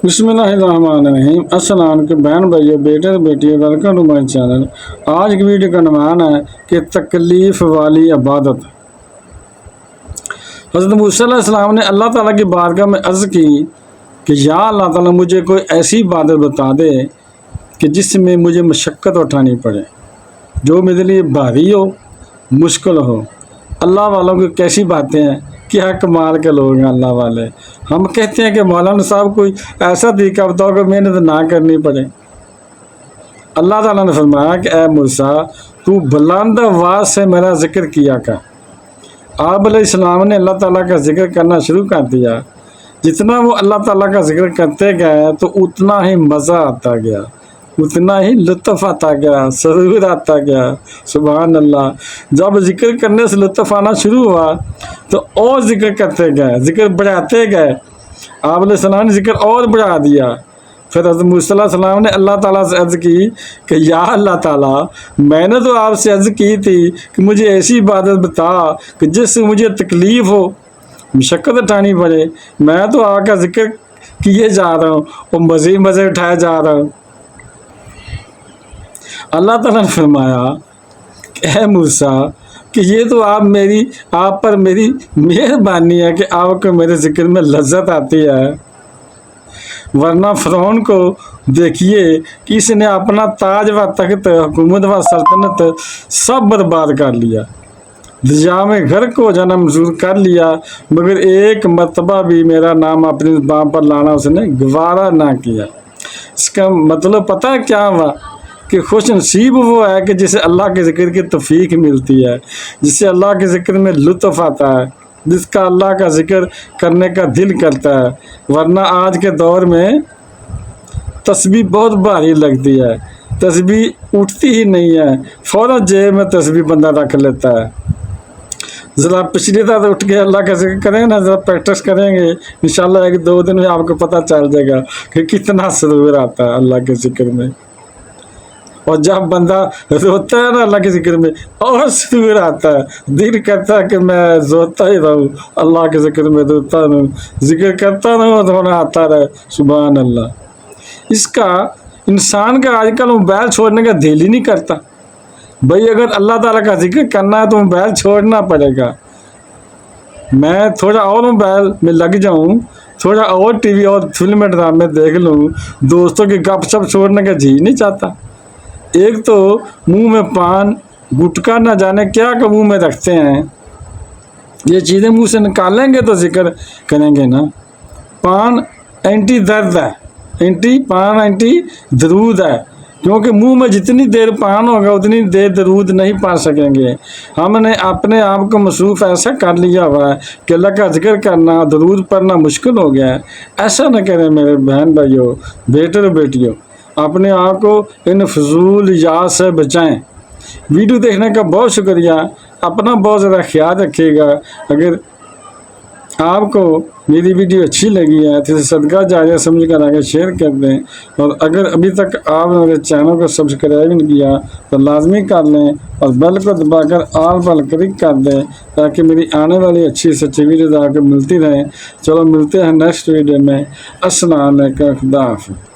بسم اللہ الرحمن الرحیم۔ السلام کے بہن بھائیو، بیٹے اور بیٹیوں، ویلکم ٹو مائی چینل۔ آج کی ویڈیو کا عنوان ہے کہ تکلیف والی عبادت۔ حضرت موسیٰ علیہ السلام نے اللہ تعالیٰ کی بارگاہ میں عرض کی کہ یا اللہ تعالیٰ مجھے کوئی ایسی عبادت بتا دے کہ جس میں مجھے مشقت اٹھانی پڑے، جو میرے لیے بھاری ہو، مشکل ہو۔ اللہ والوں کی کیسی باتیں ہیں، کیا کمال کے لوگ ہیں اللہ والے۔ ہم کہتے ہیں کہ مولانا صاحب کوئی ایسا طریقہ بتاؤ کہ محنت نہ کرنی پڑے۔ اللہ تعالیٰ نے فرمایا کہ اے موسیٰ، تو بلند آواز سے میرا ذکر کیا کر۔ آپ علیہ السلام نے اللہ تعالیٰ کا ذکر کرنا شروع کر دیا۔ جتنا وہ اللہ تعالیٰ کا ذکر کرتے گئے تو اتنا ہی مزہ آتا گیا، اتنا ہی لطف آتا گیا، سرور آتا گیا۔ سبحان اللہ۔ جب ذکر کرنے سے لطف آنا شروع ہوا تو اور ذکر کرتے گئے، ذکر بڑھاتے گئے۔ آپ علیہ السلام نے ذکر اور بڑھا دیا۔ پھر حضرت موسیٰ علیہ السلام نے اللہ تعالیٰ سے عرض کی کہ یا اللہ تعالیٰ، میں نے تو آپ سے عرض کی تھی کہ مجھے ایسی عبادت بتا کہ جس سے مجھے تکلیف ہو، مشقت اٹھانی پڑے۔ میں تو آپ کا ذکر کیے جا رہا ہوں اور مزے اٹھائے جا رہا ہوں۔ اللہ تعالیٰ نے فرمایا کہ اے موسیٰ کہ یہ تو آپ پر میری مہربانی ہے کہ آپ کو میرے ذکر میں لذت آتی ہے، ورنہ فرعون کو دیکھیے کہ اس نے اپنا تاج و تخت، حکومت و سلطنت سب برباد کر لیا، دریا میں غرق ہو جانا منظور کر لیا، مگر ایک مرتبہ بھی میرا نام اپنی زبان پر لانا اس نے گوارا نہ کیا۔ اس کا مطلب پتہ ہے کیا ہوا؟ کہ خوش نصیب وہ ہے کہ جسے اللہ کے ذکر کی توفیق ملتی ہے، جسے اللہ کے ذکر میں لطف آتا ہے، جس کا اللہ کا ذکر کرنے کا دل کرتا ہے۔ ورنہ آج کے دور میں تسبیح بہت بھاری لگتی ہے، تسبیح اٹھتی ہی نہیں ہے، فوراً جیب میں تسبیح بندہ رکھ لیتا ہے۔ ذرا پچھلی طرح اٹھ کے اللہ کا ذکر کریں نا، ذرا پریکٹس کریں گے، انشاءاللہ ایک دو دن میں آپ کو پتہ چل جائے گا کہ کتنا سرور آتا ہے اللہ کے ذکر میں۔ اور جب بندہ روتا ہے نا اللہ کے ذکر میں، اور سرور آتا ہے، دل کرتا ہے کہ میں روتا ہی رہوں، اللہ کے ذکر میں روتا رہوں، ذکر کرتا رہوں، رونا آتا رہے۔ سبحان اللہ۔ اس کا انسان کا آج کل موبائل چھوڑنے کا دل ہی نہیں کرتا۔ بھائی اگر اللہ تعالیٰ کا ذکر کرنا ہے تو موبائل چھوڑنا پڑے گا۔ میں تھوڑا اور موبائل میں لگ جاؤں، تھوڑا اور ٹی وی اور فلم ڈرامے دیکھ لوں، دوستوں کی گپ شپ چھوڑنے کا جی نہیں چاہتا۔ ایک تو منہ میں پان گٹکا نہ جانے کیا کہ منہ میں رکھتے ہیں، یہ چیزیں منہ سے نکالیں گے تو ذکر کریں گے نا۔ پان اینٹی درد ہے، پان اینٹی درود ہے، کیونکہ منہ میں جتنی دیر پان ہوگا اتنی دیر درود نہیں پا سکیں گے۔ ہم نے اپنے آپ کو مصروف ایسا کر لیا ہوا ہے کہ اللہ کا ذکر کرنا، درود پڑھنا مشکل ہو گیا ہے۔ ایسا نہ کریں میرے بہن بھائیوں، بیٹے اور بیٹیوں، اپنے آپ کو ان فضول یاد سے بچائیں۔ ویڈیو دیکھنے کا بہت شکریہ، اپنا بہت زیادہ خیال رکھیے گا۔ اگر آپ کو میری ویڈیو اچھی لگی ہے تو اسے صدقہ جاریہ سمجھ کر آگے شیئر کر دیں، اور اگر ابھی تک آپ نے میرے چینل کو سبسکرائب نہیں کیا تو لازمی کر لیں اور بیل کو دبا کر آل پر کلک کر دیں تاکہ میری آنے والی اچھی سے اچھی ویڈیوز آپ کو ملتی رہیں۔ چلو ملتے ہیں نیکسٹ ویڈیو میں۔ السلام علیکم، خدا حافظ۔